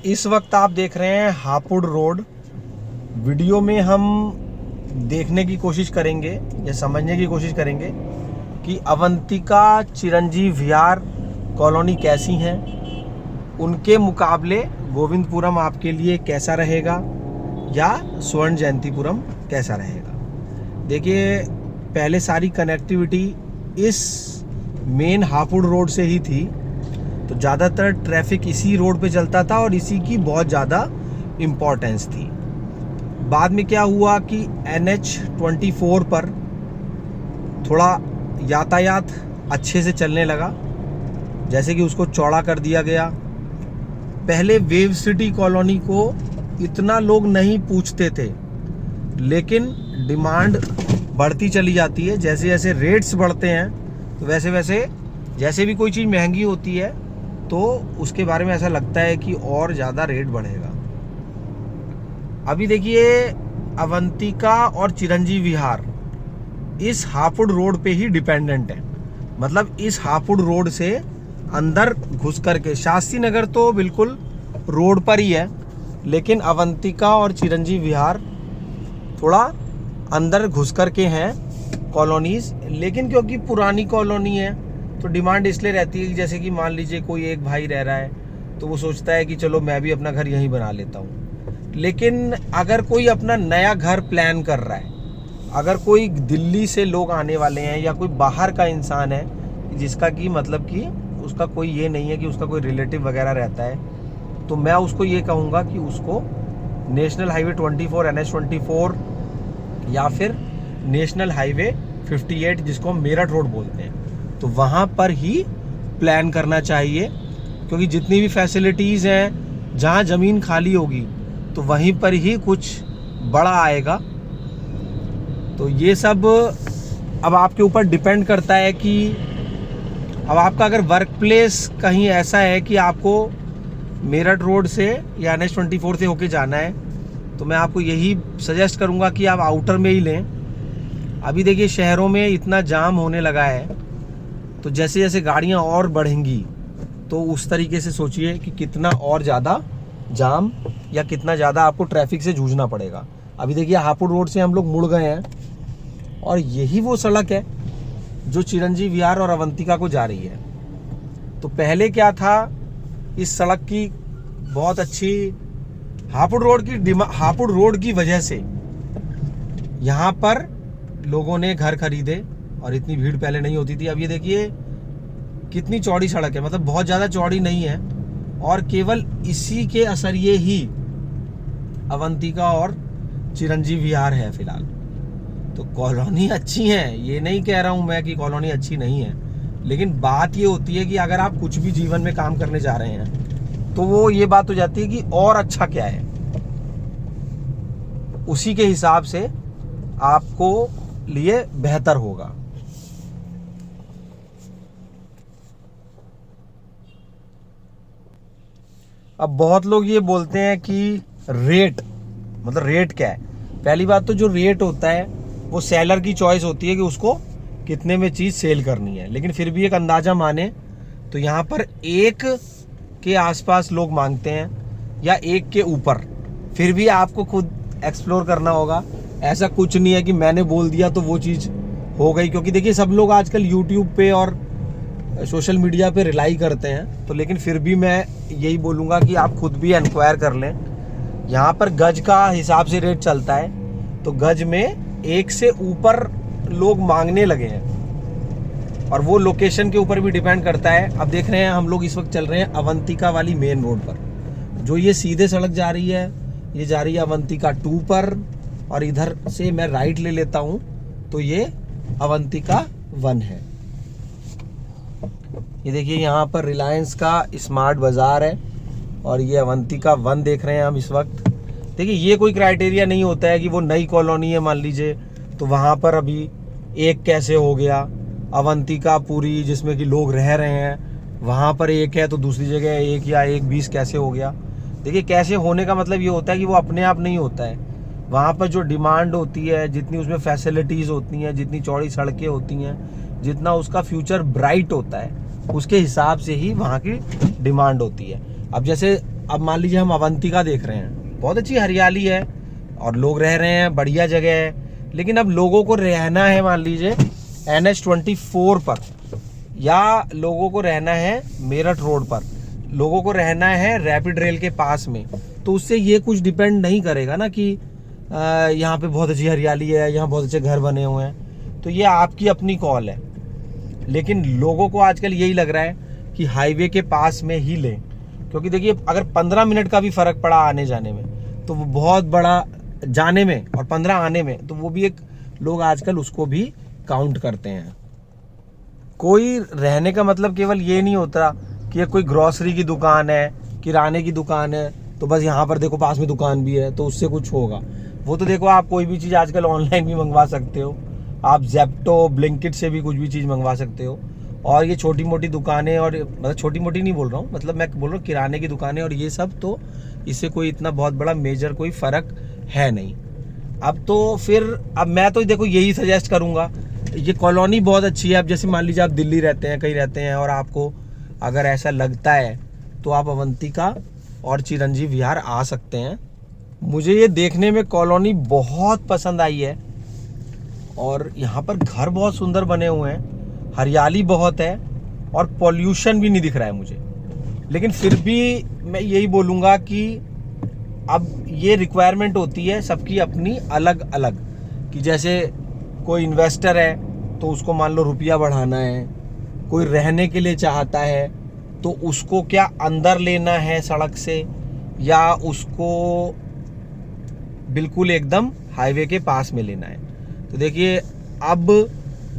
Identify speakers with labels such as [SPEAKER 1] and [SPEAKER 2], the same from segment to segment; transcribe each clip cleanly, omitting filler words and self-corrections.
[SPEAKER 1] इस वक्त आप देख रहे हैं हापुड़ रोड। वीडियो में हम देखने की कोशिश करेंगे या समझने की कोशिश करेंगे कि अवंतिका चिरंजीव विहार कॉलोनी कैसी हैं, उनके मुकाबले गोविंदपुरम आपके लिए कैसा रहेगा या स्वर्ण जयंतीपुरम कैसा रहेगा। देखिए, पहले सारी कनेक्टिविटी इस मेन हापुड़ रोड से ही थी, तो ज़्यादातर ट्रैफिक इसी रोड पे चलता था और इसी की बहुत ज़्यादा इम्पोर्टेंस थी। बाद में क्या हुआ कि NH24 पर थोड़ा यातायात अच्छे से चलने लगा, जैसे कि उसको चौड़ा कर दिया गया। पहले वेव सिटी कॉलोनी को इतना लोग नहीं पूछते थे, लेकिन डिमांड बढ़ती चली जाती है। जैसे जैसे रेट्स बढ़ते हैं तो वैसे वैसे जैसे भी कोई चीज़ महंगी होती है तो उसके बारे में ऐसा लगता है कि और ज़्यादा रेट बढ़ेगा। अभी देखिए, अवंतिका और चिरंजीव विहार इस हापुड़ रोड पे ही डिपेंडेंट है। मतलब इस हापुड़ रोड से अंदर घुस करके, शास्त्री नगर तो बिल्कुल रोड पर ही है, लेकिन अवंतिका और चिरंजीव विहार थोड़ा अंदर घुस करके हैं कॉलोनीज। लेकिन क्योंकि पुरानी कॉलोनी है तो डिमांड इसलिए रहती है कि जैसे कि मान लीजिए कोई एक भाई रह रहा है तो वो सोचता है कि चलो मैं भी अपना घर यहीं बना लेता हूँ। लेकिन अगर कोई अपना नया घर प्लान कर रहा है, अगर कोई दिल्ली से लोग आने वाले हैं या कोई बाहर का इंसान है जिसका कि मतलब कि उसका कोई ये नहीं है कि उसका कोई रिलेटिव वगैरह रहता है, तो मैं उसको ये कहूँगा कि उसको नेशनल हाईवे 24 NH24 या फिर नेशनल हाईवे 58 जिसको हम मेरठ रोड बोलते हैं, तो वहाँ पर ही प्लान करना चाहिए। क्योंकि जितनी भी फैसिलिटीज़ हैं, जहाँ ज़मीन खाली होगी तो वहीं पर ही कुछ बड़ा आएगा। तो ये सब अब आपके ऊपर डिपेंड करता है कि अब आपका अगर वर्क प्लेस कहीं ऐसा है कि आपको मेरठ रोड से या NH24 से होके जाना है, तो मैं आपको यही सजेस्ट करूँगा कि आप आउटर में ही लें। अभी देखिए, शहरों में इतना जाम होने लगा है, तो जैसे जैसे गाड़ियाँ और बढ़ेंगी तो उस तरीके से सोचिए कि कितना और ज़्यादा जाम या कितना ज़्यादा आपको ट्रैफिक से जूझना पड़ेगा। अभी देखिए, हापुड़ रोड से हम लोग मुड़ गए हैं और यही वो सड़क है जो चिरंजीव विहार और अवंतिका को जा रही है। तो पहले क्या था, इस सड़क की बहुत अच्छी हापुड़ रोड की वजह से यहाँ पर लोगों ने घर खरीदे और इतनी भीड़ पहले नहीं होती थी। अब ये देखिए कितनी चौड़ी सड़क है, मतलब बहुत ज़्यादा चौड़ी नहीं है, और केवल इसी के असरिये ही अवंतिका और चिरंजीव विहार है फिलहाल। तो कॉलोनी अच्छी है, ये नहीं कह रहा हूँ मैं कि कॉलोनी अच्छी नहीं है, लेकिन बात ये होती है कि अगर आप कुछ भी जीवन में काम करने जा रहे हैं तो वो ये बात हो जाती है कि और अच्छा क्या है, उसी के हिसाब से आपको लिए बेहतर होगा। अब बहुत लोग ये बोलते हैं कि रेट, मतलब रेट क्या है। पहली बात तो जो रेट होता है वो सेलर की चॉइस होती है कि उसको कितने में चीज़ सेल करनी है, लेकिन फिर भी एक अंदाज़ा माने तो यहाँ पर 1 के आसपास लोग मांगते हैं या 1 के ऊपर। फिर भी आपको खुद एक्सप्लोर करना होगा। ऐसा कुछ नहीं है कि मैंने बोल दिया तो वो चीज़ हो गई, क्योंकि देखिए सब लोग आजकल यूट्यूब पे और सोशल मीडिया पे रिलाई करते हैं। तो लेकिन फिर भी मैं यही बोलूँगा कि आप खुद भी इंक्वायर कर लें। यहाँ पर गज का हिसाब से रेट चलता है, तो गज में 1 से ऊपर लोग मांगने लगे हैं, और वो लोकेशन के ऊपर भी डिपेंड करता है। अब देख रहे हैं हम लोग इस वक्त चल रहे हैं अवंतिका वाली मेन रोड पर। जो ये सीधे सड़क जा रही है, ये जा रही है अवंतिका 2 पर, और इधर से मैं राइट ले लेता हूँ तो ये अवंतिका 1 है। ये देखिए, यहाँ पर रिलायंस का स्मार्ट बाज़ार है और ये अवंतिका 1 देख रहे हैं हम इस वक्त। देखिए, ये कोई क्राइटेरिया नहीं होता है कि वो नई कॉलोनी है मान लीजिए तो वहाँ पर अभी 1 कैसे हो गया। अवंतिका पूरी जिसमें कि लोग रह रहे हैं वहाँ पर 1 है तो दूसरी जगह 1 या 1:20 कैसे हो गया। देखिए, कैसे होने का मतलब ये होता है कि वो अपने आप नहीं होता है। वहाँ पर जो डिमांड होती है, जितनी उसमें फैसिलिटीज़ होती हैं, जितनी चौड़ी सड़कें होती हैं, जितना उसका फ्यूचर ब्राइट होता है, उसके हिसाब से ही वहाँ की डिमांड होती है। अब जैसे अब मान लीजिए हम अवंतिका देख रहे हैं, बहुत अच्छी हरियाली है और लोग रह रहे हैं, बढ़िया जगह है, लेकिन अब लोगों को रहना है मान लीजिए NH24 पर, या लोगों को रहना है मेरठ रोड पर, लोगों को रहना है रैपिड रेल के पास में, तो उससे ये कुछ डिपेंड नहीं करेगा ना कि यहाँ पे बहुत अच्छी हरियाली है, यहाँ बहुत अच्छे घर बने हुए हैं, तो ये आपकी अपनी कॉल है। लेकिन लोगों को आजकल यही लग रहा है कि हाईवे के पास में ही लें, क्योंकि देखिए अगर 15 मिनट का भी फ़र्क पड़ा आने जाने में तो वो बहुत बड़ा, जाने में और 15 आने में, तो वो भी एक, लोग आजकल उसको भी काउंट करते हैं। कोई रहने का मतलब केवल ये नहीं होता कि ये कोई ग्रॉसरी की दुकान है, किराने की दुकान है, तो बस यहाँ पर देखो पास में दुकान भी है तो उससे कुछ होगा। वो तो देखो आप कोई भी चीज़ आजकल ऑनलाइन भी मंगवा सकते हो, आप जेप्टो ब्लिंकिट से भी कुछ भी चीज़ मंगवा सकते हो। और ये छोटी मोटी दुकानें, और मतलब छोटी मोटी नहीं बोल रहा हूँ, मतलब मैं बोल रहा हूँ किराने की दुकानें और ये सब, तो इससे कोई इतना बहुत बड़ा मेजर कोई फ़र्क है नहीं। अब तो फिर अब मैं तो देखो यही सजेस्ट करूँगा, ये कॉलोनी बहुत अच्छी है। अब जैसे मान लीजिए आप दिल्ली रहते हैं, कहीं रहते हैं, और आपको अगर ऐसा लगता है तो आप अवंतिका और चिरंजीव विहार आ सकते हैं। मुझे ये देखने में कॉलोनी बहुत पसंद आई है, और यहाँ पर घर बहुत सुंदर बने हुए हैं, हरियाली बहुत है, और पॉल्यूशन भी नहीं दिख रहा है मुझे। लेकिन फिर भी मैं यही बोलूँगा कि अब ये रिक्वायरमेंट होती है सबकी अपनी अलग अलग, कि जैसे कोई इन्वेस्टर है तो उसको मान लो रुपया बढ़ाना है, कोई रहने के लिए चाहता है तो उसको क्या अंदर लेना है सड़क से, या उसको बिल्कुल एकदम हाईवे के पास में लेना है। तो देखिए अब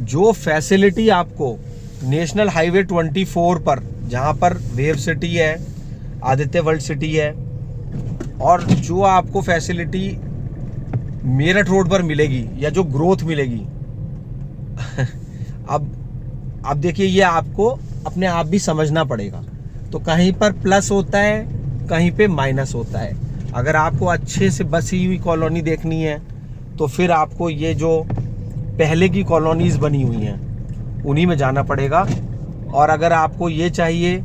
[SPEAKER 1] जो फैसिलिटी आपको नेशनल हाईवे 24 पर, जहाँ पर वेव सिटी है, आदित्य वर्ल्ड सिटी है, और जो आपको फैसिलिटी मेरठ रोड पर मिलेगी, या जो ग्रोथ मिलेगी अब देखिए ये आपको अपने आप भी समझना पड़ेगा। तो कहीं पर प्लस होता है, कहीं पे माइनस होता है। अगर आपको अच्छे से बसी हुई कॉलोनी देखनी है तो फिर आपको ये जो पहले की कॉलोनीज़ बनी हुई हैं उन्हीं में जाना पड़ेगा। और अगर आपको ये चाहिए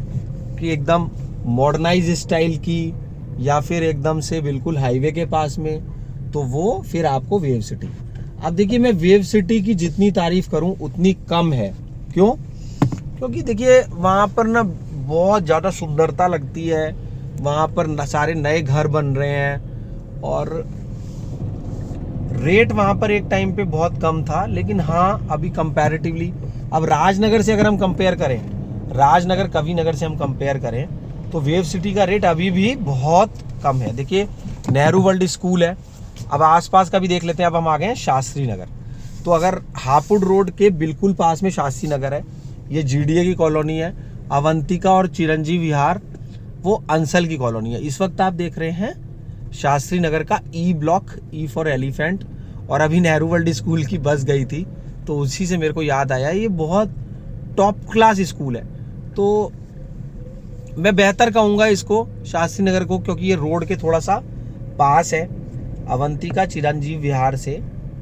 [SPEAKER 1] कि एकदम मॉडर्नाइज स्टाइल की, या फिर एकदम से बिल्कुल हाईवे के पास में, तो वो फिर आपको वेव सिटी। अब देखिए मैं वेव सिटी की जितनी तारीफ करूं उतनी कम है। क्यों? क्योंकि देखिए वहाँ पर ना बहुत ज़्यादा सुंदरता लगती है, वहाँ पर सारे नए घर बन रहे हैं, और रेट वहाँ पर एक टाइम पे बहुत कम था। लेकिन हाँ अभी कंपैरेटिवली, अब राजनगर से अगर हम कंपेयर करें, राजनगर कविनगर से हम कंपेयर करें, तो वेव सिटी का रेट अभी भी बहुत कम है। देखिए नेहरू वर्ल्ड स्कूल है, अब आसपास का भी देख लेते हैं। अब हम आ गए हैं शास्त्री नगर, तो अगर हापुड़ रोड के बिल्कुल पास में शास्त्री नगर है, ये GDA की कॉलोनी है। अवंतिका और चिरंजीव विहार वो अंसल की कॉलोनी है। इस वक्त आप देख रहे हैं शास्त्री नगर का E block, E for elephant. और अभी नेहरू वर्ल्ड स्कूल की बस गई थी तो उसी से मेरे को याद आया, ये बहुत टॉप क्लास स्कूल है। तो मैं बेहतर कहूँगा इसको, शास्त्री नगर को, क्योंकि ये रोड के थोड़ा सा पास है। अवंतिका चिरंजीव विहार से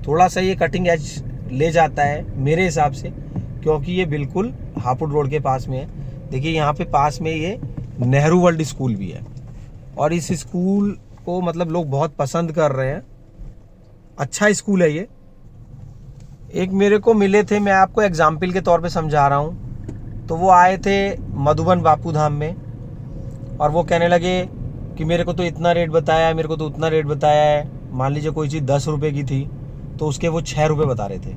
[SPEAKER 1] थोड़ा सा ये कटिंग एज ले जाता है मेरे हिसाब से, क्योंकि ये बिल्कुल हापुड़ रोड के पास में है। देखिए यहाँ पे पास में ये नेहरू वर्ल्ड स्कूल भी है, और इस स्कूल को मतलब लोग बहुत पसंद कर रहे हैं। अच्छा स्कूल है ये। एक मेरे को मिले थे, मैं आपको एग्जाम्पल के तौर पे समझा रहा हूँ, तो वो आए थे मधुबन बापू धाम में, और वो कहने लगे कि मेरे को तो इतना रेट बताया है, मेरे को तो उतना रेट बताया है। मान लीजिए कोई चीज़ 10 रुपये की थी तो उसके वो 6 रुपये बता रहे थे।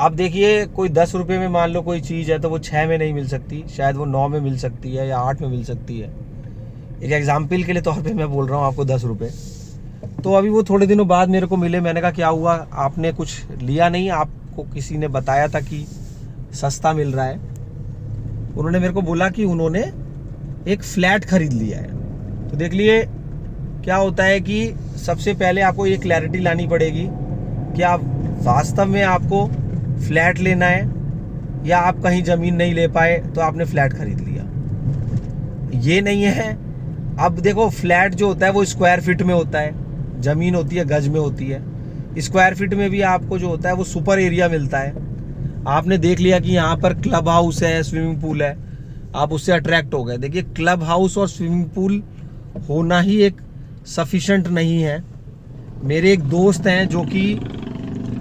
[SPEAKER 1] अब देखिए कोई 10 रुपये में मान लो कोई चीज़ है तो वो 6 में नहीं मिल सकती, शायद वो 9 में मिल सकती है या 8 में मिल सकती है। एक एग्जाम्पल के लिए तौर पे मैं बोल रहा हूँ आपको 10 रुपये। तो अभी वो थोड़े दिनों बाद मेरे को मिले, मैंने कहा क्या हुआ, आपने कुछ लिया नहीं, आपको किसी ने बताया था कि सस्ता मिल रहा है। उन्होंने मेरे को बोला कि उन्होंने एक फ्लैट खरीद लिया है। तो देख लिए क्या होता है कि सबसे पहले आपको ये क्लैरिटी लानी पड़ेगी कि आप वास्तव में आपको फ्लैट लेना है, या आप कहीं ज़मीन नहीं ले पाए तो आपने फ्लैट खरीद लिया। ये नहीं है। अब देखो फ्लैट जो होता है वो स्क्वायर फीट में होता है, ज़मीन होती है गज में होती है। स्क्वायर फीट में भी आपको जो होता है वो सुपर एरिया मिलता है। आपने देख लिया कि यहाँ पर क्लब हाउस है, स्विमिंग पूल है, आप उससे अट्रैक्ट हो गए। देखिए क्लब हाउस और स्विमिंग पूल होना ही एक सफिशेंट नहीं है। मेरे एक दोस्त हैं जो कि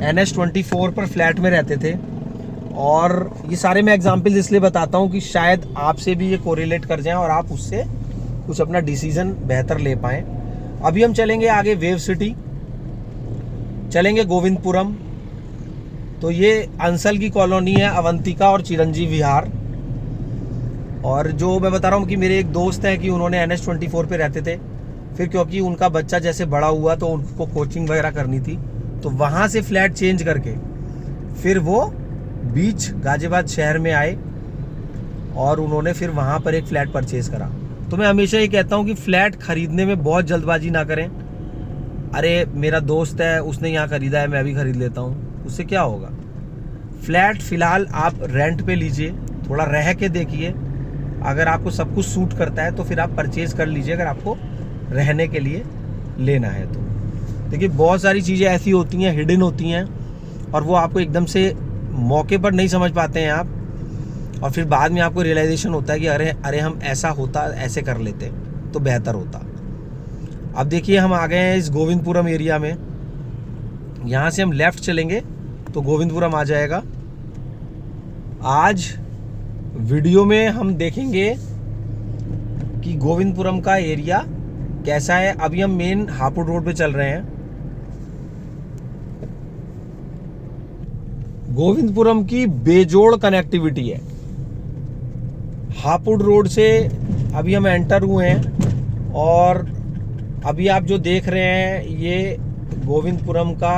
[SPEAKER 1] NH24 पर फ्लैट में रहते थे, और ये सारे मैं एग्जाम्पल्स इसलिए बताता हूँ कि शायद आपसे भी ये कोरिलेट कर जाएं और आप उससे कुछ अपना डिसीजन बेहतर ले पाएँ। अभी हम चलेंगे आगे वेव सिटी, चलेंगे गोविंदपुरम। तो ये अंसल की कॉलोनी है, अवंतिका और चिरंजीव विहार। और जो मैं बता रहा हूँ कि मेरे एक दोस्त हैं कि उन्होंने NH24 पे रहते थे, फिर क्योंकि उनका बच्चा जैसे बड़ा हुआ तो उनको कोचिंग वगैरह करनी थी, तो वहाँ से फ्लैट चेंज करके फिर वो बीच गाजियाबाद शहर में आए और उन्होंने फिर वहाँ पर एक फ्लैट परचेज करा। तो मैं हमेशा ये कहता हूँ कि फ्लैट खरीदने में बहुत जल्दबाजी ना करें। अरे मेरा दोस्त है, उसने यहाँ खरीदा है, मैं भी खरीद लेता हूँ, उससे क्या होगा। फ्लैट फ़िलहाल आप रेंट पे लीजिए, थोड़ा रह के देखिए, अगर आपको सब कुछ सूट करता है तो फिर आप परचेज़ कर लीजिए, अगर आपको रहने के लिए लेना है तो। देखिए बहुत सारी चीज़ें ऐसी होती हैं, हिडन होती हैं, और वो आपको एकदम से मौके पर नहीं समझ पाते हैं आप, और फिर बाद में आपको रियलाइजेशन होता है कि अरे हम ऐसा होता, ऐसे कर लेते तो बेहतर होता। अब देखिए हम आ गए हैं इस गोविंदपुरम एरिया में, यहाँ से हम लेफ़्ट चलेंगे तो गोविंदपुरम आ जाएगा। आज वीडियो में हम देखेंगे कि गोविंदपुरम का एरिया कैसा है। अभी हम मेन हापुड़ रोड पे चल रहे हैं। गोविंदपुरम की बेजोड़ कनेक्टिविटी है। हापुड़ रोड से अभी हम एंटर हुए हैं, और अभी आप जो देख रहे हैं ये गोविंदपुरम का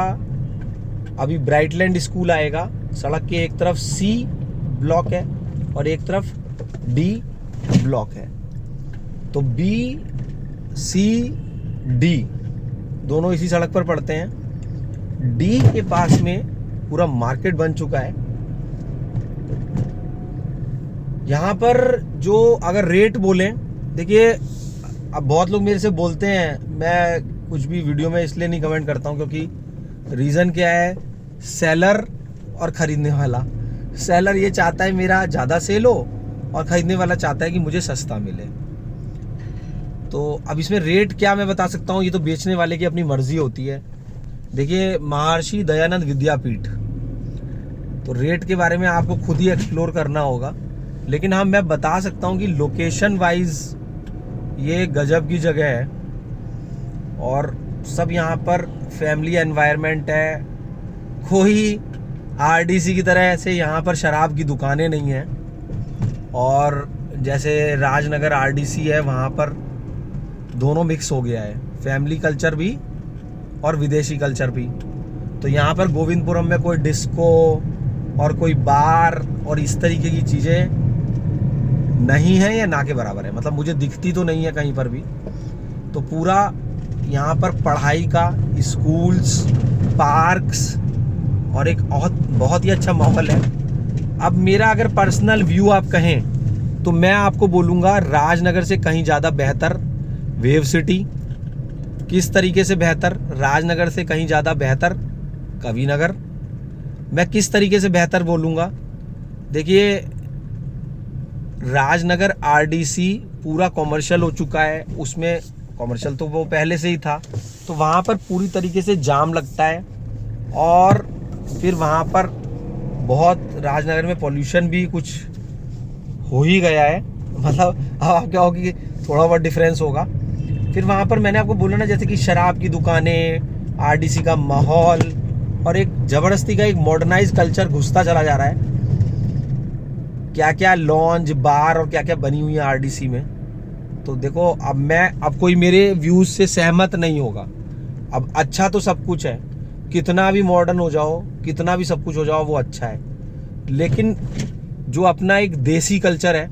[SPEAKER 1] अभी ब्राइटलैंड स्कूल आएगा। सड़क के एक तरफ C ब्लॉक है और एक तरफ D ब्लॉक है। तो B, C, D दोनों इसी सड़क पर पड़ते हैं। D के पास में पूरा मार्केट बन चुका है। यहाँ पर जो अगर रेट बोलें, देखिए अब बहुत लोग मेरे से बोलते हैं, मैं कुछ भी वीडियो में इसलिए नहीं कमेंट करता हूँ क्योंकि रीज़न क्या है, सेलर और ख़रीदने वाला। सेलर ये चाहता है मेरा ज़्यादा सेल हो, और ख़रीदने वाला चाहता है कि मुझे सस्ता मिले। तो अब इसमें रेट क्या मैं बता सकता हूँ, ये तो बेचने वाले की अपनी मर्जी होती है। देखिए महर्षि दयानंद विद्यापीठ, तो रेट के बारे में आपको खुद ही एक्सप्लोर करना होगा, लेकिन हाँ मैं बता सकता हूँ कि लोकेशन वाइज ये गजब की जगह है, और सब यहाँ पर फैमिली एनवायरनमेंट है। कोई RDC की तरह ऐसे यहाँ पर शराब की दुकानें नहीं हैं, और जैसे राजनगर RDC है वहाँ पर दोनों मिक्स हो गया है, फैमिली कल्चर भी और विदेशी कल्चर भी। तो यहाँ पर गोविंदपुरम में कोई डिस्को और कोई बार और इस तरीके की चीज़ें नहीं है, या ना के बराबर है, मतलब मुझे दिखती तो नहीं है कहीं पर भी। तो पूरा यहाँ पर पढ़ाई का, स्कूल्स, पार्क्स और एक बहुत ही अच्छा माहौल है। अब मेरा अगर पर्सनल व्यू आप कहें तो मैं आपको बोलूँगा राजनगर से कहीं ज़्यादा बेहतर वेव सिटी। किस तरीके से बेहतर? राजनगर से कहीं ज़्यादा बेहतर कविनगर। मैं किस तरीके से बेहतर बोलूँगा, देखिए राजनगर RDC पूरा कॉमर्शियल हो चुका है, उसमें कॉमर्शियल तो वो पहले से ही था, तो वहाँ पर पूरी तरीके से जाम लगता है, और फिर वहाँ पर बहुत राजनगर में पॉल्यूशन भी कुछ हो ही गया है। मतलब अब आप क्या होगी कि थोड़ा बहुत डिफरेंस होगा। फिर वहाँ पर मैंने आपको बोला ना, जैसे कि शराब की दुकानें, RDC का माहौल, और एक ज़बरदस्ती का एक मॉडर्नाइज कल्चर घुसता चला जा रहा है। क्या क्या लॉन्ज, बार और क्या क्या बनी हुई है RDC में। तो देखो अब कोई मेरे व्यूज़ से सहमत नहीं होगा। अब अच्छा तो सब कुछ है, कितना भी मॉडर्न हो जाओ, कितना भी सब कुछ हो जाओ, वो अच्छा है, लेकिन जो अपना एक देसी कल्चर है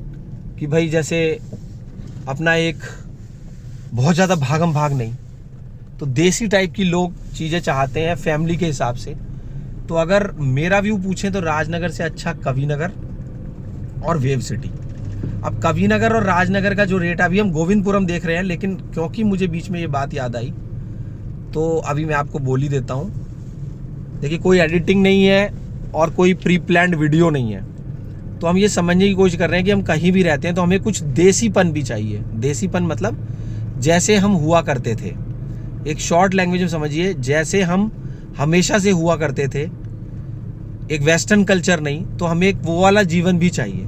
[SPEAKER 1] कि भाई जैसे अपना एक बहुत ज़्यादा भागम भाग नहीं, तो देसी टाइप की लोग चीज़ें चाहते हैं फैमिली के हिसाब से। तो अगर मेरा व्यू पूछें तो राजनगर से अच्छा कविनगर और वेव सिटी। अब कविनगर और राजनगर का जो रेट, अभी हम गोविंदपुरम देख रहे हैं, लेकिन क्योंकि मुझे बीच में ये बात याद आई तो अभी मैं आपको बोल ही देता हूँ। देखिए कोई एडिटिंग नहीं है और कोई प्री प्लान्ड वीडियो नहीं है, तो हम ये समझने की कोशिश कर रहे हैं कि हम कहीं भी रहते हैं तो हमें कुछ देसीपन भी चाहिए। देसीपन मतलब जैसे हम हुआ करते थे, एक शॉर्ट लैंग्वेज में समझिए, जैसे हम हमेशा से हुआ करते थे, एक वेस्टर्न कल्चर नहीं, तो हमें एक वो वाला जीवन भी चाहिए।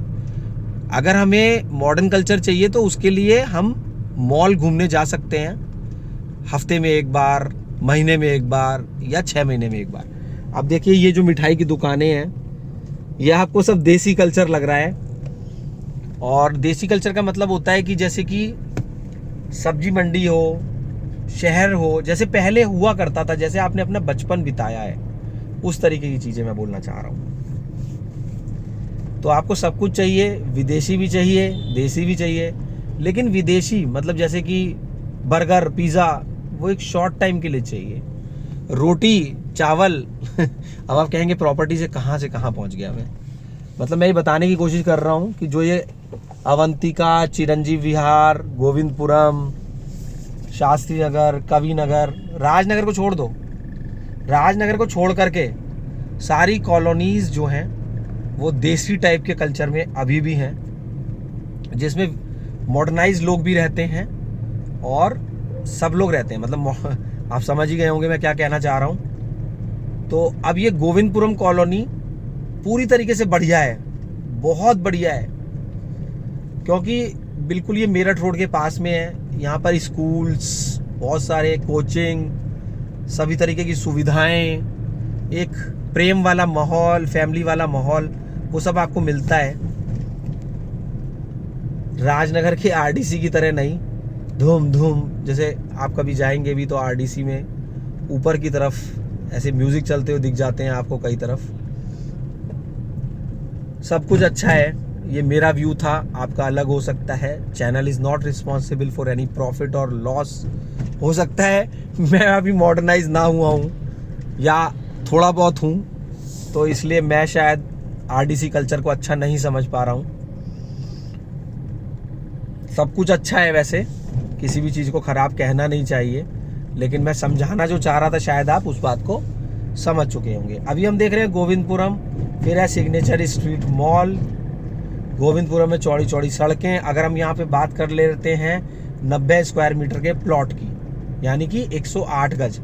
[SPEAKER 1] अगर हमें मॉडर्न कल्चर चाहिए तो उसके लिए हम मॉल घूमने जा सकते हैं, हफ्ते में एक बार, महीने में एक बार या 6 महीने में एक बार। अब देखिए ये जो मिठाई की दुकानें हैं, ये आपको सब देसी कल्चर लग रहा है। और देसी कल्चर का मतलब होता है कि जैसे कि सब्जी मंडी हो, शहर हो, जैसे पहले हुआ करता था, जैसे आपने अपना बचपन बिताया है, उस तरीके की चीज़ें मैं बोलना चाह रहा हूँ। तो आपको सब कुछ चाहिए, विदेशी भी चाहिए, देसी भी चाहिए। लेकिन विदेशी मतलब जैसे कि बर्गर, पिज़्ज़ा, वो एक शॉर्ट टाइम के लिए चाहिए। रोटी चावल अब आप कहेंगे प्रॉपर्टी से कहाँ पहुँच गया मैं। मतलब मैं ये बताने की कोशिश कर रहा हूँ कि जो ये अवंतिका, चिरंजीव विहार, गोविंदपुरम, शास्त्री नगर, कवि नगर, राजनगर को छोड़ दो, राजनगर को छोड़ करके सारी कॉलोनीज जो हैं वो देसी टाइप के कल्चर में अभी भी हैं, जिसमें मॉडर्नाइज लोग भी रहते हैं और सब लोग रहते हैं। मतलब आप समझ ही गए होंगे मैं क्या कहना चाह रहा हूँ। तो अब ये गोविंदपुरम कॉलोनी पूरी तरीके से बढ़िया है, बहुत बढ़िया है, क्योंकि बिल्कुल ये मेरठ रोड के पास में है। यहाँ पर स्कूल्स, बहुत सारे कोचिंग, सभी तरीके की सुविधाएं, एक प्रेम वाला माहौल, फैमिली वाला माहौल, वो सब आपको मिलता है। राजनगर के आरडीसी की तरह नहीं, धूम धूम। जैसे आप कभी जाएंगे भी तो आरडीसी में ऊपर की तरफ ऐसे म्यूजिक चलते हुए दिख जाते हैं आपको कई तरफ। सब कुछ अच्छा है। ये मेरा व्यू था, आपका अलग हो सकता है। Channel is not responsible for any profit और लॉस। हो सकता है मैं अभी मॉडर्नाइज ना हुआ हूँ या थोड़ा बहुत हूँ, तो इसलिए मैं शायद आरडीसी कल्चर को अच्छा नहीं समझ पा रहा हूँ। सब कुछ अच्छा है वैसे, किसी भी चीज़ को ख़राब कहना नहीं चाहिए, लेकिन मैं समझाना जो चाह रहा था शायद आप उस बात को समझ चुके होंगे। अभी हम देख रहे हैं गोविंदपुरम, फिर है सिग्नेचर स्ट्रीट मॉल। गोविंदपुरम में चौड़ी चौड़ी सड़कें। अगर हम यहाँ पे बात कर लेते हैं 90 स्क्वायर मीटर के प्लॉट की, यानी कि 108 गज,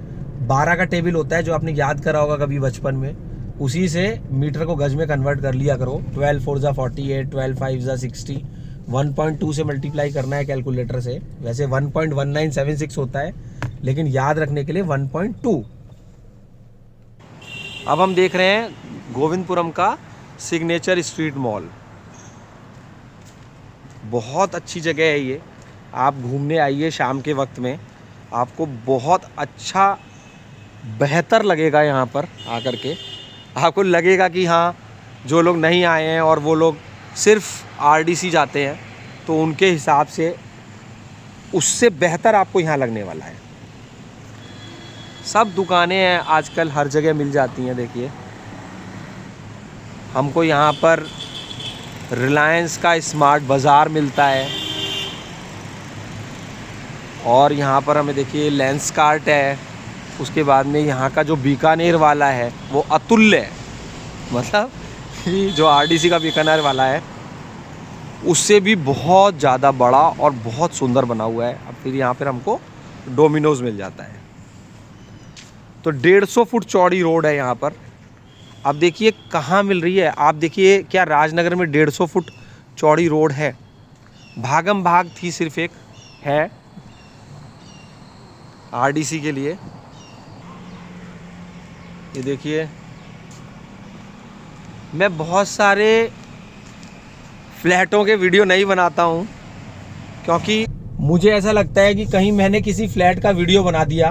[SPEAKER 1] 12 का टेबल होता है जो आपने याद करा होगा कभी बचपन में, उसी से मीटर को गज में कन्वर्ट कर लिया करो। 12 4 ज़ा 48, 12 5 ज़ा 60, 1.2 से मल्टीप्लाई करना है कैलकुलेटर से। वैसे 1.1976 होता है, लेकिन याद रखने के लिए 1.2। अब हम देख रहे हैं गोविंदपुरम का सिग्नेचर स्ट्रीट मॉल। बहुत अच्छी जगह है ये, आप घूमने आइए शाम के वक्त में, आपको बहुत अच्छा बेहतर लगेगा। यहाँ पर आकर के आपको लगेगा कि हाँ, जो लोग नहीं आए हैं और वो लोग सिर्फ आरडीसी जाते हैं, तो उनके हिसाब से उससे बेहतर आपको यहाँ लगने वाला है। सब दुकानें हैं आजकल, हर जगह मिल जाती हैं। देखिए हमको यहाँ पर रिलायंस का स्मार्ट बाज़ार मिलता है, और यहाँ पर हमें देखिए लेंसकार्ट है। उसके बाद में यहाँ का जो बीकानेर वाला है वो अतुल्य है, मतलब ये जो आरडीसी का बीकानेर वाला है उससे भी बहुत ज़्यादा बड़ा और बहुत सुंदर बना हुआ है। अब फिर यहाँ पर हमको डोमिनोज़ मिल जाता है। तो 150 फुट चौड़ी रोड है यहाँ पर। अब देखिए कहाँ मिल रही है। आप देखिए, क्या राजनगर में 150 फुट चौड़ी रोड है? भागम भाग थी सिर्फ एक है आरडीसी के लिए। ये देखिए, मैं बहुत सारे फ्लैटों के वीडियो नहीं बनाता हूँ, क्योंकि मुझे ऐसा लगता है कि कहीं मैंने किसी फ्लैट का वीडियो बना दिया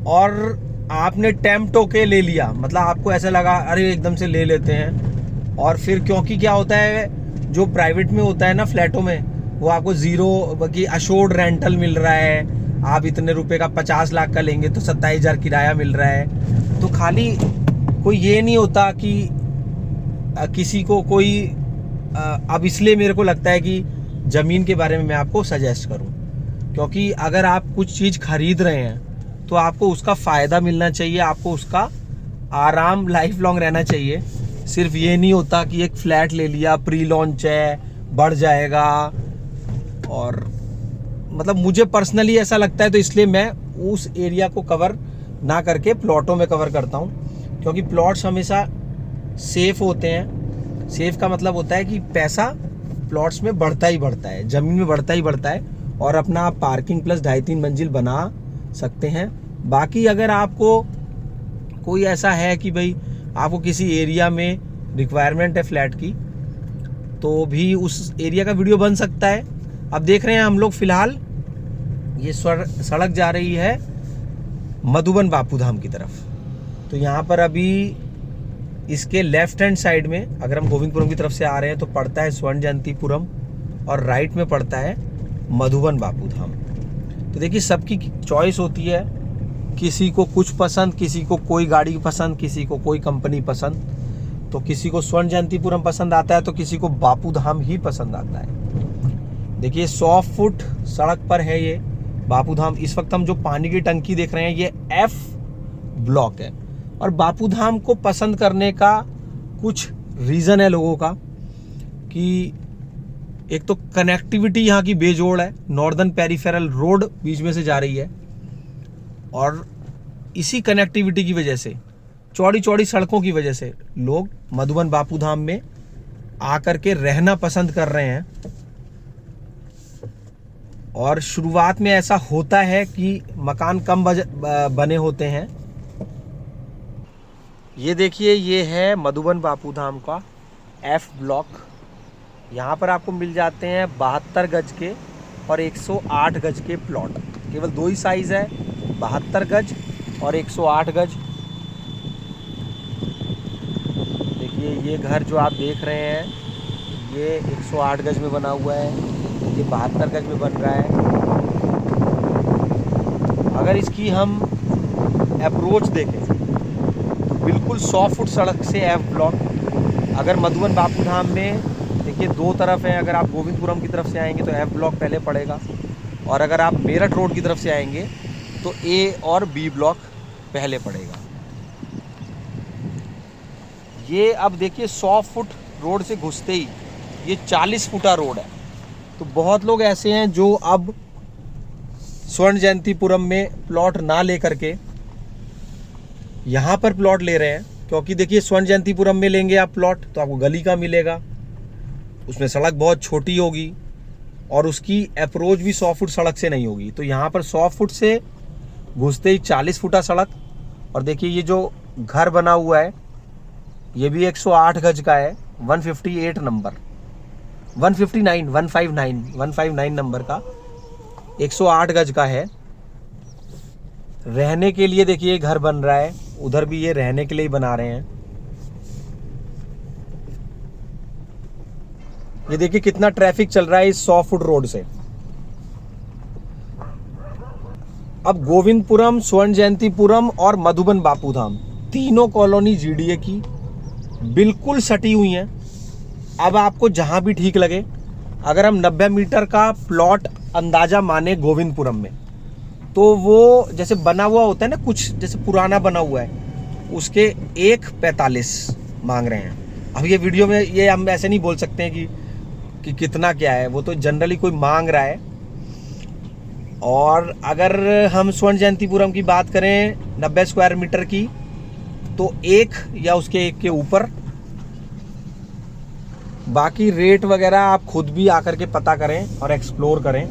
[SPEAKER 1] और आपने टेम्प्ट होके ले लिया, मतलब आपको ऐसा लगा अरे एकदम से ले लेते हैं, और फिर क्योंकि क्या होता है जो प्राइवेट में होता है ना फ्लैटों में, वो आपको ज़ीरो की अशोर्ड रेंटल मिल रहा है। आप इतने रुपए का 50 लाख का लेंगे तो 27,000 किराया मिल रहा है। तो खाली कोई ये नहीं होता कि किसी को कोई अब इसलिए मेरे को लगता है कि ज़मीन के बारे में मैं आपको सजेस्ट करूं, क्योंकि अगर आप कुछ चीज़ खरीद रहे हैं तो आपको उसका फ़ायदा मिलना चाहिए, आपको उसका आराम लाइफ लॉन्ग रहना चाहिए। सिर्फ ये नहीं होता कि एक फ्लैट ले लिया, प्री लॉन्च है, बढ़ जाएगा, और मतलब मुझे पर्सनली ऐसा लगता है, तो इसलिए मैं उस एरिया को कवर ना करके प्लॉटों में कवर करता हूँ, क्योंकि प्लॉट्स हमेशा सेफ होते हैं। सेफ का मतलब होता है कि पैसा प्लॉट्स में बढ़ता ही बढ़ता है, ज़मीन में बढ़ता ही बढ़ता है, और अपना आप पार्किंग प्लस 2.5-3 मंजिल बना सकते हैं। बाकी अगर आपको कोई ऐसा है कि भाई आपको किसी एरिया में रिक्वायरमेंट है फ्लैट की, तो भी उस एरिया का वीडियो बन सकता है। अब देख रहे हैं हम लोग फिलहाल ये सड़क जा रही है मधुबन बापू धाम की तरफ। तो यहाँ पर अभी इसके लेफ्ट हैंड साइड में अगर हम गोविंदपुरम की तरफ से आ रहे हैं तो पड़ता है स्वर्ण जयंतीपुरम, और राइट में पड़ता है मधुबन बापू धाम। तो देखिए सबकी चॉइस होती है, किसी को कुछ पसंद, किसी को कोई गाड़ी पसंद, किसी को कोई कंपनी पसंद, तो किसी को स्वर्ण जयंतीपुरम पसंद आता है तो किसी को बापू धाम ही पसंद आता है। देखिए 100 फुट सड़क पर है ये बापू धाम। इस वक्त हम जो पानी की टंकी देख रहे हैं ये F ब्लॉक है। और बापू धाम को पसंद करने का कुछ रीज़न है लोगों का, कि एक तो कनेक्टिविटी यहाँ की बेजोड़ है, नॉर्दर्न पेरिफेरल रोड बीच में से जा रही है, और इसी कनेक्टिविटी की वजह से, चौड़ी चौड़ी सड़कों की वजह से लोग मधुबन बापू धाम में आकर के रहना पसंद कर रहे हैं। और शुरुआत में ऐसा होता है कि मकान कम बने होते हैं। ये देखिए ये है मधुबन बापू धाम का F ब्लॉक। यहाँ पर आपको मिल जाते हैं 72 गज के और 108 गज के प्लॉट। केवल दो ही साइज़ है, 72 गज और 108 गज। देखिए ये घर जो आप देख रहे हैं ये 108 गज में बना हुआ है, ये 72 गज में बन रहा है। अगर इसकी हम अप्रोच देखें बिल्कुल 100 फुट सड़क से F ब्लॉक। अगर मधुबन बापू धाम में देखिए दो तरफ है, अगर आप गोविंदपुरम की तरफ से आएंगे तो F ब्लॉक पहले पड़ेगा, और अगर आप मेरठ रोड की तरफ से आएंगे तो A और B ब्लॉक पहले पड़ेगा। ये अब देखिए 100 फुट रोड से घुसते ही ये 40 फुटा रोड है। तो बहुत लोग ऐसे हैं जो अब स्वर्ण जयंतीपुरम में प्लॉट ना लेकर के यहाँ पर प्लॉट ले रहे हैं, क्योंकि देखिए स्वर्ण जयंतीपुरम में लेंगे आप प्लॉट तो आपको गली का मिलेगा, उसमें सड़क बहुत छोटी होगी और उसकी अप्रोच भी 100 फुट सड़क से नहीं होगी। तो यहाँ पर 100 फुट से घुसते ही 40 फुटा सड़क। और देखिए ये जो घर बना हुआ है ये भी 108 गज का है, 158 नंबर, 159 नंबर का 108 गज का है। रहने के लिए देखिए घर बन रहा है, उधर भी ये रहने के लिए ही बना रहे हैं। ये देखिए कितना ट्रैफिक चल रहा है इस 100 फुट रोड से। अब गोविंदपुरम, स्वर्ण जयंतीपुरम और मधुबन बापू धाम तीनों कॉलोनी GDA की बिल्कुल सटी हुई हैं। अब आपको जहां भी ठीक लगे, अगर हम 90 मीटर का प्लॉट अंदाजा माने गोविंदपुरम में, तो वो जैसे बना हुआ होता है ना, कुछ जैसे पुराना बना हुआ है, उसके 1.45 मांग रहे हैं। अब ये वीडियो में ये हम ऐसे नहीं बोल सकते हैं कि कितना क्या है, वो तो जनरली कोई मांग रहा है। और अगर हम स्वर्ण जयंतीपुरम की बात करें 90 स्क्वायर मीटर की, तो 1 या उसके 1 के ऊपर। बाकी रेट वगैरह आप खुद भी आकर के पता करें और एक्सप्लोर करें,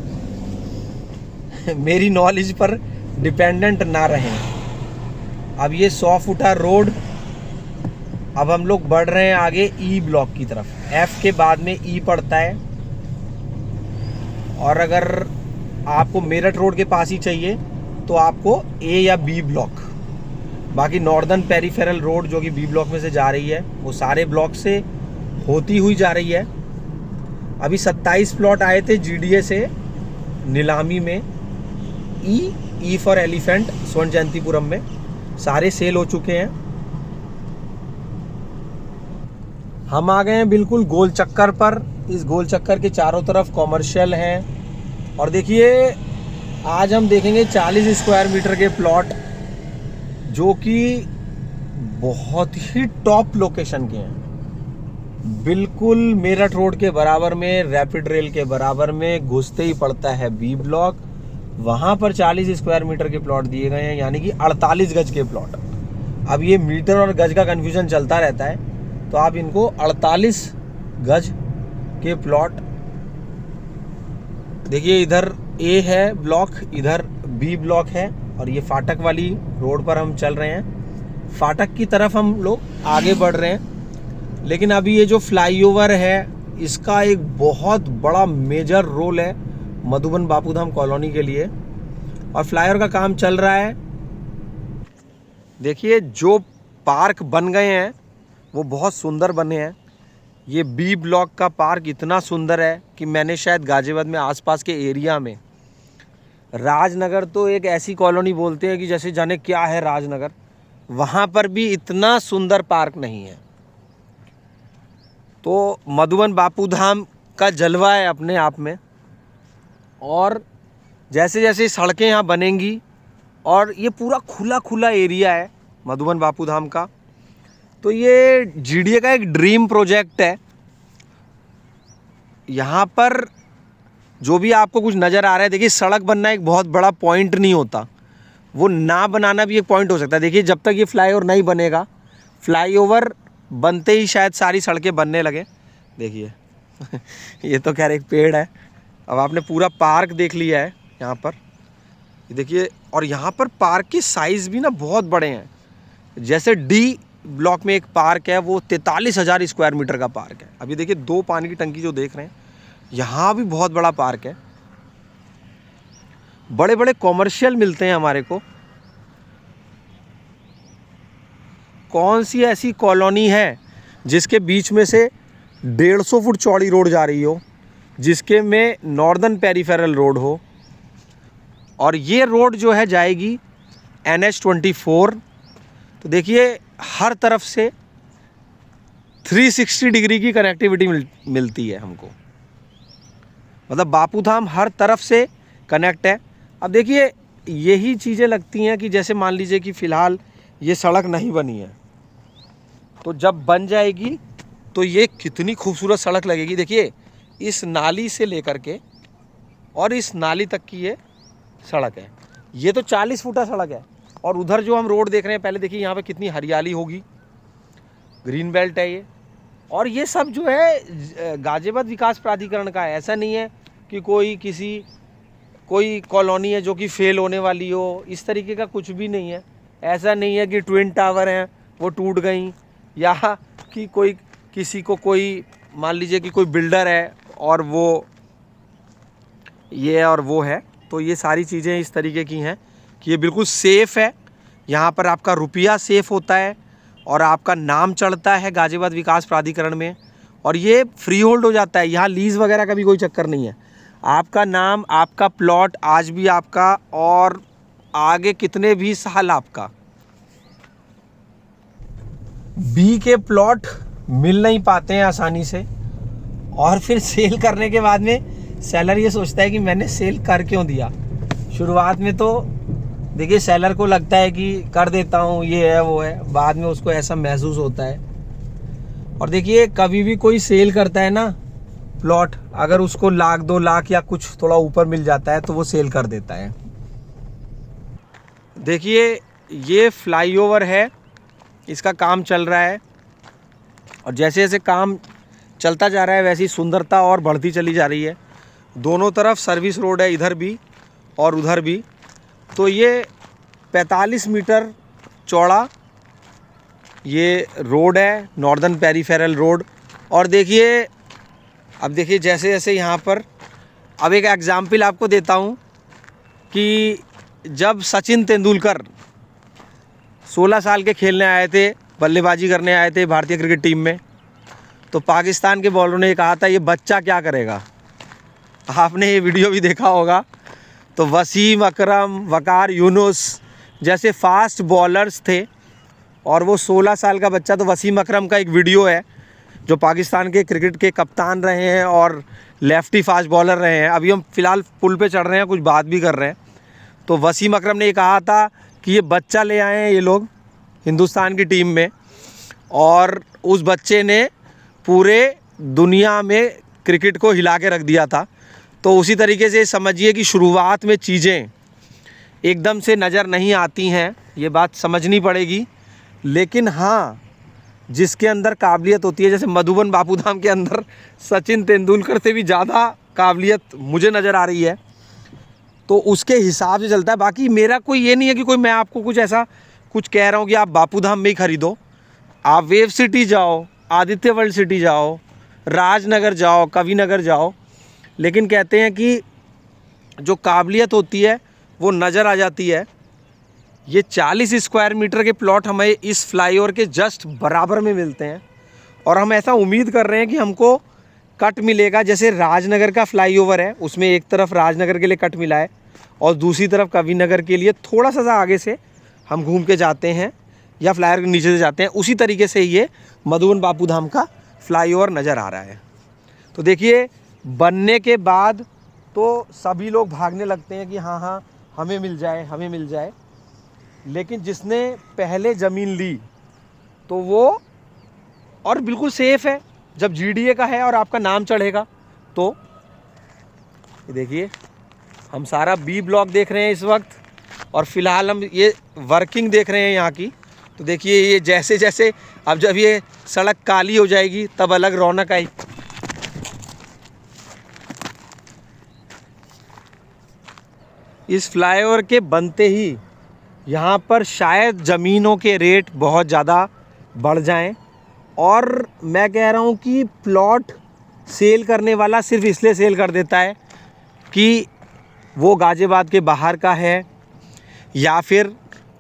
[SPEAKER 1] मेरी नॉलेज पर डिपेंडेंट ना रहें। अब ये 100 फुटा रोड, अब हम लोग बढ़ रहे हैं आगे E ब्लॉक की तरफ। F के बाद में E पड़ता है। और अगर आपको मेरठ रोड के पास ही चाहिए तो आपको A या B ब्लॉक। बाकी नॉर्दर्न पेरिफेरल रोड जो कि B ब्लॉक में से जा रही है, वो सारे ब्लॉक से होती हुई जा रही है। अभी 27 प्लॉट आए थे GDA से नीलामी में, E फॉर एलिफेंट स्वर्ण जयंतीपुरम में, सारे सेल हो चुके हैं। हम आ गए हैं बिल्कुल गोल चक्कर पर। इस गोल चक्कर के चारों तरफ कॉमर्शियल हैं। और देखिए आज हम देखेंगे 40 स्क्वायर मीटर के प्लॉट जो कि बहुत ही टॉप लोकेशन के हैं। बिल्कुल मेरठ रोड के बराबर में, रैपिड रेल के बराबर में घुसते ही पड़ता है बी ब्लॉक। वहाँ पर 40 स्क्वायर मीटर के प्लॉट दिए गए हैं, यानी कि 48 गज के प्लॉट। अब ये मीटर और गज का कन्फ्यूजन चलता रहता है, तो आप इनको 48 गज के प्लॉट देखिए। इधर ए है ब्लॉक, इधर बी ब्लॉक है, और ये फाटक वाली रोड पर हम चल रहे हैं। फाटक की तरफ हम लोग आगे बढ़ रहे हैं। लेकिन अभी ये जो फ्लाईओवर है, इसका एक बहुत बड़ा मेजर रोल है मधुबन बापूधाम कॉलोनी के लिए, और फ्लाईओवर का काम चल रहा है। देखिए जो पार्क बन गए हैं वो बहुत सुंदर बने हैं। ये बी ब्लॉक का पार्क इतना सुंदर है कि मैंने शायद गाजियाबाद में आसपास के एरिया में, राजनगर तो एक ऐसी कॉलोनी बोलते हैं कि जैसे जाने क्या है राजनगर, वहाँ पर भी इतना सुंदर पार्क नहीं है। तो मधुबन बापूधाम का जलवा है अपने आप में। और जैसे जैसे सड़कें यहाँ बनेंगी, और ये पूरा खुला खुला एरिया है मधुबन बापूधाम का, तो ये जीडीए का एक ड्रीम प्रोजेक्ट है। यहाँ पर जो भी आपको कुछ नज़र आ रहा है, देखिए सड़क बनना एक बहुत बड़ा पॉइंट नहीं होता, वो ना बनाना भी एक पॉइंट हो सकता है। देखिए जब तक ये फ्लाईओवर नहीं बनेगा, फ्लाईओवर बनते ही शायद सारी सड़कें बनने लगे। देखिए ये तो खैर एक पेड़ है। अब आपने पूरा पार्क देख लिया है यहाँ पर, देखिए। और यहाँ पर पार्क के साइज़ भी ना बहुत बड़े हैं। जैसे डी ब्लॉक में एक पार्क है, वो 43,000 स्क्वायर मीटर का पार्क है। अभी देखिए 2 पानी की टंकी जो देख रहे हैं, यहाँ भी बहुत बड़ा पार्क है। बड़े बड़े कॉमर्शियल मिलते हैं हमारे को। कौन सी ऐसी कॉलोनी है जिसके बीच में से 150 फुट चौड़ी रोड जा रही हो, जिसके में नॉर्दर्न पेरिफेरल रोड हो, और ये रोड जो है जाएगी NH-24। तो देखिए हर तरफ से 360 डिग्री की कनेक्टिविटी मिलती है हमको, मतलब बापूधाम हर तरफ से कनेक्ट है। अब देखिए यही चीज़ें लगती हैं कि जैसे मान लीजिए कि फ़िलहाल ये सड़क नहीं बनी है, तो जब बन जाएगी तो ये कितनी खूबसूरत सड़क लगेगी। देखिए इस नाली से लेकर के और इस नाली तक की ये सड़क है। ये तो 40 फुटा सड़क है, और उधर जो हम रोड देख रहे हैं, पहले देखिए यहाँ पे कितनी हरियाली होगी, ग्रीन बेल्ट है ये। और ये सब जो है गाजियाबाद विकास प्राधिकरण का है। ऐसा नहीं है कि कोई कॉलोनी है जो कि फेल होने वाली हो, इस तरीके का कुछ भी नहीं है। ऐसा नहीं है कि ट्विन टावर हैं वो टूट गई, या कि किसी को कोई मान लीजिए कि कोई बिल्डर है और वो ये और वो है। तो ये सारी चीज़ें इस तरीके की हैं कि ये बिल्कुल सेफ़ है। यहाँ पर आपका रुपया सेफ़ होता है और आपका नाम चढ़ता है गाजियाबाद विकास प्राधिकरण में, और ये फ्री होल्ड हो जाता है। यहाँ लीज़ वगैरह का भी कोई चक्कर नहीं है। आपका नाम, आपका प्लॉट आज भी आपका, और आगे कितने भी साल आपका। बी के प्लॉट मिल नहीं पाते हैं आसानी से, और फिर सेल करने के बाद में सेलर ये सोचता है कि मैंने सेल कर क्यों दिया। शुरुआत में तो देखिए सेलर को लगता है कि कर देता हूँ, ये है वो है, बाद में उसको ऐसा महसूस होता है। और देखिए कभी भी कोई सेल करता है ना प्लॉट, अगर उसको 1,00,000 2 लाख या कुछ थोड़ा ऊपर मिल जाता है तो वो सेल कर देता है। देखिए ये फ्लाईओवर है, इसका काम चल रहा है, और जैसे जैसे काम चलता जा रहा है वैसी सुंदरता और बढ़ती चली जा रही है। दोनों तरफ सर्विस रोड है, इधर भी और उधर भी। तो ये 45 मीटर चौड़ा ये रोड है, नॉर्दर्न पेरिफेरल रोड। और देखिए अब देखिए जैसे जैसे यहाँ पर, अब एक एग्जाम्पल आपको देता हूँ कि जब सचिन तेंदुलकर 16 साल के खेलने आए थे, बल्लेबाजी करने आए थे भारतीय क्रिकेट टीम में, तो पाकिस्तान के बॉलरों ने ये कहा था ये बच्चा क्या करेगा। आपने ये वीडियो भी देखा होगा। तो वसीम अकरम, वकार यूनुस जैसे फास्ट बॉलर्स थे, और वो 16 साल का बच्चा। तो वसीम अकरम का एक वीडियो है जो पाकिस्तान के क्रिकेट के कप्तान रहे हैं और लेफ्टी फास्ट बॉलर रहे हैं। अभी हम फ़िलहाल पुल पे चढ़ रहे हैं, कुछ बात भी कर रहे हैं। तो वसीम अकरम ने ये कहा था कि ये बच्चा ले आए हैं ये लोग हिंदुस्तान की टीम में, और उस बच्चे ने पूरे दुनिया में क्रिकेट को हिला के रख दिया था। तो उसी तरीके से समझिए कि शुरुआत में चीज़ें एकदम से नज़र नहीं आती हैं, ये बात समझनी पड़ेगी। लेकिन हाँ, जिसके अंदर काबिलियत होती है, जैसे मधुबन बापूधाम के अंदर सचिन तेंदुलकर से भी ज़्यादा काबिलियत मुझे नज़र आ रही है, तो उसके हिसाब से चलता है। बाकी मेरा कोई ये नहीं है कि कोई मैं आपको कुछ ऐसा कुछ कह रहा हूँ कि आप बापूधाम में ही खरीदो। आप वेव सिटी जाओ, आदित्य वर्ल्ड सिटी जाओ, राजनगर जाओ, कवि नगर जाओ, लेकिन कहते हैं कि जो काबिलियत होती है वो नज़र आ जाती है। ये 40 स्क्वायर मीटर के प्लॉट हमें इस फ्लाईओवर के जस्ट बराबर में मिलते हैं, और हम ऐसा उम्मीद कर रहे हैं कि हमको कट मिलेगा। जैसे राजनगर का फ्लाईओवर है, उसमें एक तरफ राजनगर के लिए कट मिला है और दूसरी तरफ कवि नगर के लिए थोड़ा सा आगे से हम घूम के जाते हैं या फ्लाईओवर के नीचे से जाते हैं। उसी तरीके से ये मधुबन बापूधाम का फ्लाईओवर नज़र आ रहा है। तो देखिए, बनने के बाद तो सभी लोग भागने लगते हैं कि हाँ हाँ हमें मिल जाए, हमें मिल जाए। लेकिन जिसने पहले ज़मीन ली तो वो, और बिल्कुल सेफ़ है, जब जीडीए का है और आपका नाम चढ़ेगा तो। ये देखिए, हम सारा बी ब्लॉक देख रहे हैं इस वक्त, और फिलहाल हम ये वर्किंग देख रहे हैं यहाँ की। तो देखिए, ये जैसे जैसे अब जब ये सड़क काली हो जाएगी तब अलग रौनक आई। इस फ्लाईओवर के बनते ही यहाँ पर शायद ज़मीनों के रेट बहुत ज़्यादा बढ़ जाएं, और मैं कह रहा हूँ कि प्लॉट सेल करने वाला सिर्फ इसलिए सेल कर देता है कि वो गाज़ियाबाद के बाहर का है, या फिर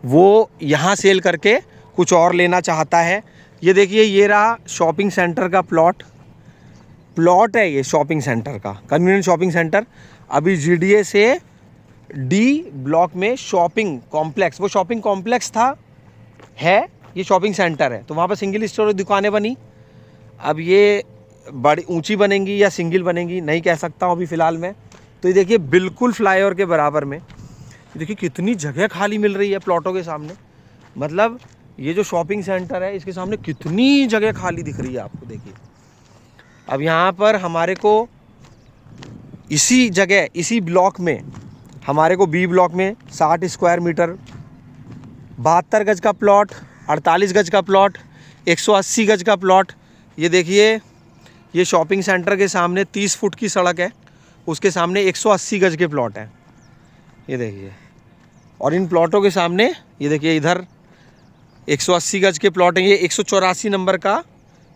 [SPEAKER 1] वो यहाँ सेल करके कुछ और लेना चाहता है। ये देखिए, ये रहा शॉपिंग सेंटर का प्लॉट है, ये शॉपिंग सेंटर का कन्वीनियंट शॉपिंग सेंटर। अभी जीडीए से डी ब्लॉक में शॉपिंग कॉम्प्लेक्स, वो शॉपिंग कॉम्प्लेक्स था, है, ये शॉपिंग सेंटर है। तो वहाँ पर सिंगल स्टोर दुकानें बनी। अब ये बड़ी ऊंची बनेंगी या सिंगल बनेंगी नहीं कह सकता हूँ अभी फ़िलहाल में। तो ये देखिए, बिल्कुल फ्लाईओवर के बराबर में देखिए कितनी जगह खाली मिल रही है प्लॉटों के सामने। मतलब ये जो शॉपिंग सेंटर है इसके सामने कितनी जगह खाली दिख रही है आपको। देखिए, अब यहाँ पर हमारे को इसी जगह, इसी ब्लॉक में, हमारे को बी ब्लॉक में 60 स्क्वायर मीटर, 72 गज का प्लॉट, 48 गज का प्लॉट, 180 गज का प्लॉट। ये देखिए, ये शॉपिंग सेंटर के सामने 30 फुट की सड़क है, उसके सामने 180 गज के प्लॉट हैं। ये देखिए, और इन प्लॉटों के सामने ये देखिए, इधर 180 गज के प्लॉट हैं। ये 184 नंबर का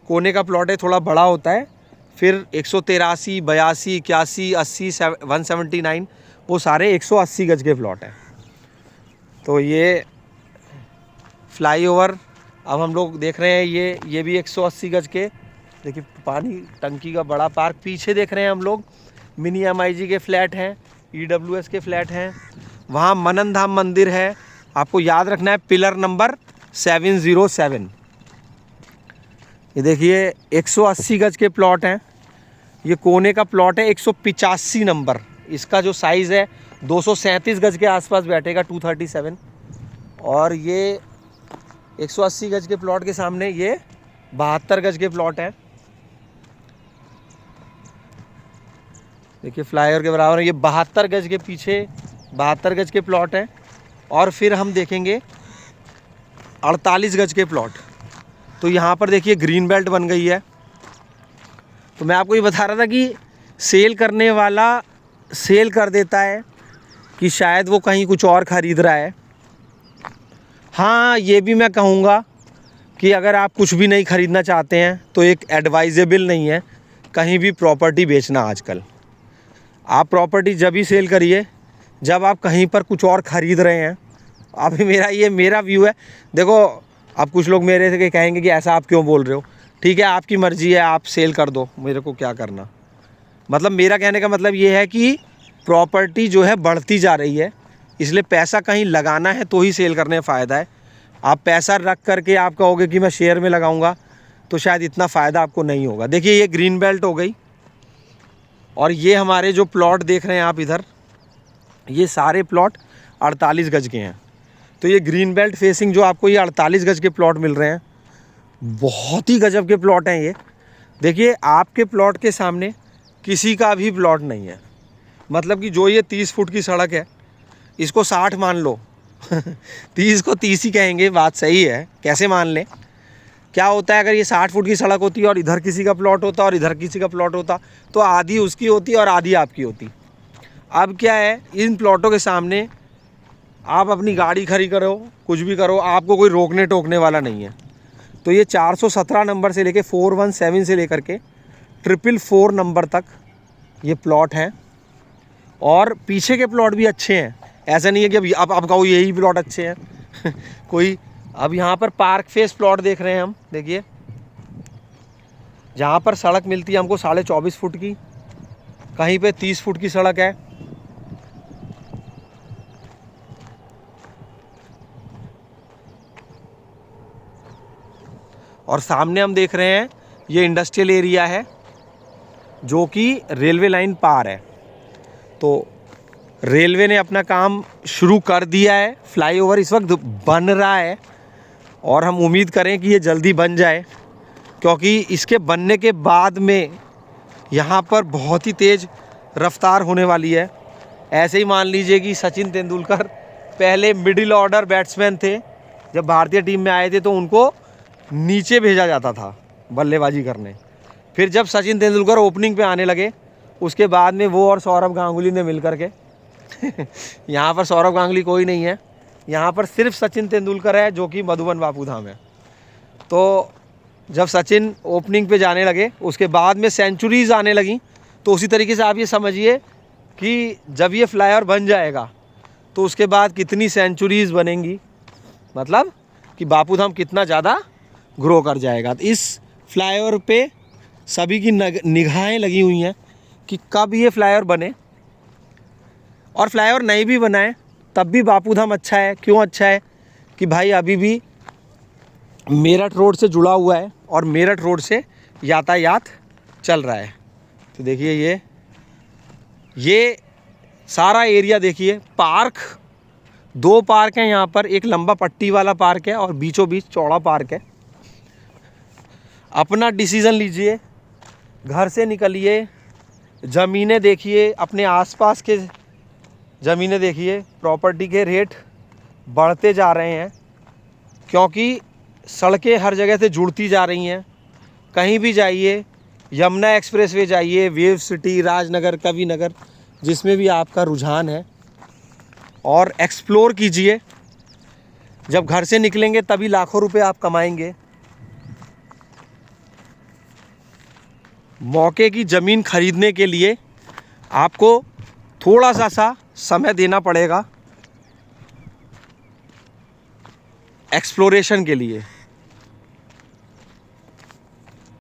[SPEAKER 1] कोने का प्लॉट है, थोड़ा बड़ा होता है। फिर 183, 82, 81, 80, 179, वो सारे 180 गज के प्लॉट हैं। तो ये फ्लाईओवर अब हम लोग देख रहे हैं, ये भी 180 गज के। देखिए, पानी टंकी का बड़ा पार्क पीछे देख रहे हैं हम लोग। मिनी MIG के फ्लैट हैं, EWS के फ्लैट हैं। वहाँ मनन धाम मंदिर है, आपको याद रखना है, पिलर नंबर 707। ये देखिए, 180 गज के प्लॉट हैं। ये कोने का प्लॉट है, 185 नंबर। इसका जो साइज़ है 237 गज के आसपास बैठेगा, 237। और ये 180 गज के प्लॉट के सामने ये 72 गज के प्लॉट हैं। देखिए, फ्लाईओवर के बराबर है, ये 72 गज के पीछे 72 गज के प्लॉट हैं। और फिर हम देखेंगे 48 गज के प्लॉट। तो यहाँ पर देखिए, ग्रीन बेल्ट बन गई है। तो मैं आपको ये बता रहा था कि सेल करने वाला सेल कर देता है कि शायद वो कहीं कुछ और ख़रीद रहा है। हाँ, ये भी मैं कहूँगा कि अगर आप कुछ भी नहीं ख़रीदना चाहते हैं तो एक एडवाइजेबल नहीं है कहीं भी प्रॉपर्टी बेचना आजकल। आप प्रॉपर्टी जब ही सेल करिए जब आप कहीं पर कुछ और ख़रीद रहे हैं। अभी मेरा व्यू है। देखो, अब कुछ लोग मेरे से कहेंगे कि ऐसा आप क्यों बोल रहे हो। ठीक है, आपकी मर्ज़ी है, आप सेल कर दो, मेरे को क्या करना। मतलब मेरा कहने का मतलब ये है कि प्रॉपर्टी जो है बढ़ती जा रही है, इसलिए पैसा कहीं लगाना है तो ही सेल करने में फ़ायदा है। आप पैसा रख करके आप कहोगे कि मैं शेयर में लगाऊंगा तो शायद इतना फ़ायदा आपको नहीं होगा। देखिए, ये ग्रीन बेल्ट हो गई, और ये हमारे जो प्लॉट देख रहे हैं आप इधर, ये सारे प्लॉट 48 गज के हैं। तो ये ग्रीन बेल्ट फेसिंग जो आपको ये 48 गज के प्लॉट मिल रहे हैं, बहुत ही गजब के प्लॉट हैं ये। देखिए आपके प्लॉट के सामने किसी का भी प्लॉट नहीं है, मतलब कि जो ये 30 फुट की सड़क है इसको 60 मान लो 30 को 30 ही कहेंगे, बात सही है, कैसे मान लें। क्या होता है अगर ये 60 फुट की सड़क होती और इधर किसी का प्लॉट होता और इधर किसी का प्लॉट होता तो आधी उसकी होती और आधी आपकी होती। अब क्या है, इन प्लॉटों के सामने आप अपनी गाड़ी खड़ी करो, कुछ भी करो, आपको कोई रोकने टोकने वाला नहीं है। तो ये 417 नंबर से लेके 417 से लेकर के 444 नंबर तक ये प्लॉट हैं। और पीछे के प्लॉट भी अच्छे हैं, ऐसा नहीं है कि अब आप कहो यही प्लॉट अच्छे हैं कोई अब यहाँ पर पार्क फेस प्लॉट देख रहे हैं हम, देखिए जहाँ पर सड़क मिलती है हमको 24.5 फुट की, कहीं पे 30 फुट की सड़क है। और सामने हम देख रहे हैं ये इंडस्ट्रियल एरिया है जो कि रेलवे लाइन पार है। तो रेलवे ने अपना काम शुरू कर दिया है, फ्लाईओवर इस वक्त बन रहा है और हम उम्मीद करें कि ये जल्दी बन जाए, क्योंकि इसके बनने के बाद में यहाँ पर बहुत ही तेज़ रफ्तार होने वाली है। ऐसे ही मान लीजिए कि सचिन तेंदुलकर पहले मिडिल ऑर्डर बैट्समैन थे, जब भारतीय टीम में आए थे तो उनको नीचे भेजा जाता था बल्लेबाजी करने। फिर जब सचिन तेंदुलकर ओपनिंग पे आने लगे उसके बाद में वो और सौरभ गांगुली ने मिल कर के यहाँ पर सौरभ गांगुली कोई नहीं है, यहाँ पर सिर्फ सचिन तेंदुलकर है जो कि मधुबन बापू धाम है। तो जब सचिन ओपनिंग पे जाने लगे उसके बाद में सेंचुरीज़ आने लगी। तो उसी तरीके से आप ये समझिए कि जब ये फ्लाईओवर बन जाएगा तो उसके बाद कितनी सेंचुरीज़ बनेंगी, मतलब कि बापू धाम कितना ज़्यादा ग्रो कर जाएगा। तो इस फ्लाईओवर पे सभी की निगाहें लगी हुई हैं कि कब ये फ्लाईओवर बने, और फ्लाईओवर नहीं भी बनाए तब भी बापू धाम अच्छा है। क्यों अच्छा है कि भाई अभी भी मेरठ रोड से जुड़ा हुआ है और मेरठ रोड से यातायात चल रहा है। तो देखिए ये सारा एरिया देखिए, पार्क 2 पार्क हैं यहाँ पर, एक लंबा पट्टी वाला पार्क है और बीचों बीच चौड़ा पार्क है। अपना डिसीज़न लीजिए, घर से निकलिए, ज़मीनें देखिए, अपने आसपास के ज़मीनें देखिए। प्रॉपर्टी के रेट बढ़ते जा रहे हैं क्योंकि सड़कें हर जगह से जुड़ती जा रही हैं। कहीं भी जाइए, यमुना एक्सप्रेसवे जाइए, वेव सिटी, राजनगर, कवि नगर, जिसमें भी आपका रुझान है, और एक्सप्लोर कीजिए। जब घर से निकलेंगे तभी लाखों रुपए आप कमाएंगे। मौके की ज़मीन खरीदने के लिए आपको थोड़ा सा समय देना पड़ेगा एक्सप्लोरेशन के लिए।